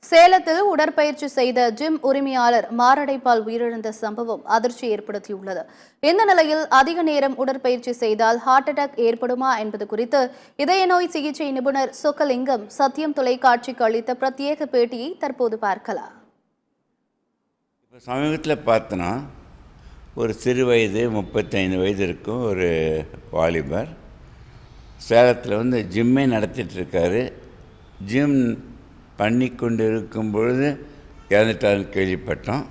சேலத்தில் உடற்பயிற்சி செய்த ஜிம் உரிமையாளர் மாரடைப்பால் உயிரிழந்த சம்பவம் அதிர்ச்சி ஏற்படுத்தியுள்ளது. இந்த நிலையில் அதிக நேரம் உடற்பயிற்சி செய்தால் ஹார்ட் அட்டாக் ஏற்படுமா என்பது குறித்து இதய நோய் சிகிச்சை நிபுணர் சொக்கலிங்கம் சத்தியம் தொலைக்காட்சிக்கு அளித்த பிரத்யேக பேட்டியை தற்போது பார்க்கலாம். சமீபத்தில் பார்த்தோன்னா ஒரு சிறு வயது 35 வயது இருக்கும் ஒரு வாலிபர் சேலத்தில் ஜிம்மே நடத்திட்டுருக்காரு. ஜிம் பண்ணி கொண்டு இருக்கும் பொழுது இறந்துட்டாருன்னு கேள்விப்பட்டோம்.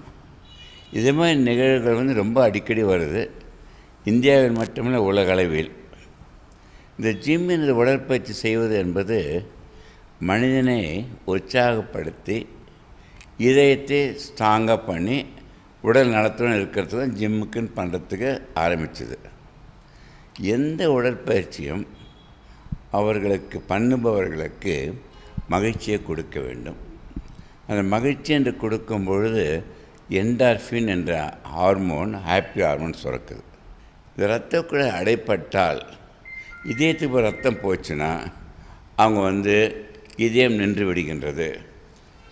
இதே மாதிரி நிகழ்வுகள் ரொம்ப அடிக்கடி வருது. இந்தியாவில் மட்டுமல்ல, உலக அளவில். இந்த ஜிம் என்ற உடற்பயிற்சி செய்வது என்பது மனிதனை உற்சாகப்படுத்தி இதயத்தை ஸ்ட்ராங்காக பண்ணி உடல் நலத்துடன் இருக்கிறது தான் ஜிம்முக்குன்னு பண்ணுறதுக்கு ஆரம்பித்தது. எந்த உடற்பயிற்சியும் அவர்களுக்கு பண்ணுபவர்களுக்கு மகிழ்ச்சியை கொடுக்க வேண்டும். அந்த மகிழ்ச்சி என்று கொடுக்கும் பொழுது என்டார்ஃபின் என்ற ஹார்மோன், ஹாப்பி ஹார்மோன் சுரக்குது. இந்த இரத்த குழாய் அடைப்பட்டால், இதயத்துக்கு ரத்தம் போச்சுன்னா அவங்க இதயம் நின்று விடுகின்றது.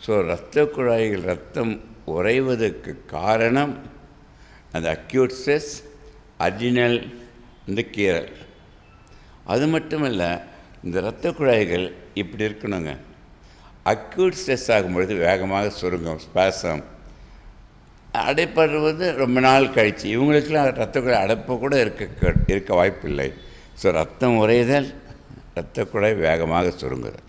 ஸோ இரத்த குழாய்கள் ரத்தம் உறைவதற்கு காரணம் அந்த அக்யூட் ஸ்ட்ரெஸ், அட்ரினல் கீரல். அது மட்டுமல்ல, இந்த இரத்த குழாய்கள் இப்படி இருக்கணுங்க. அக்யூட் ஸ்ட்ரெஸ் ஆகும்பொழுது வேகமாக சுருங்கும், ஸ்பாசம். அடைப்படுவது ரொம்ப நாள் கழித்து. இவங்களுக்கெல்லாம் இரத்த குழாய் அடைப்பு கூட இருக்க வாய்ப்பில்லை. ஸோ ரத்தம் உறைதல், இரத்த குழாய் வேகமாக சுருங்குதல்.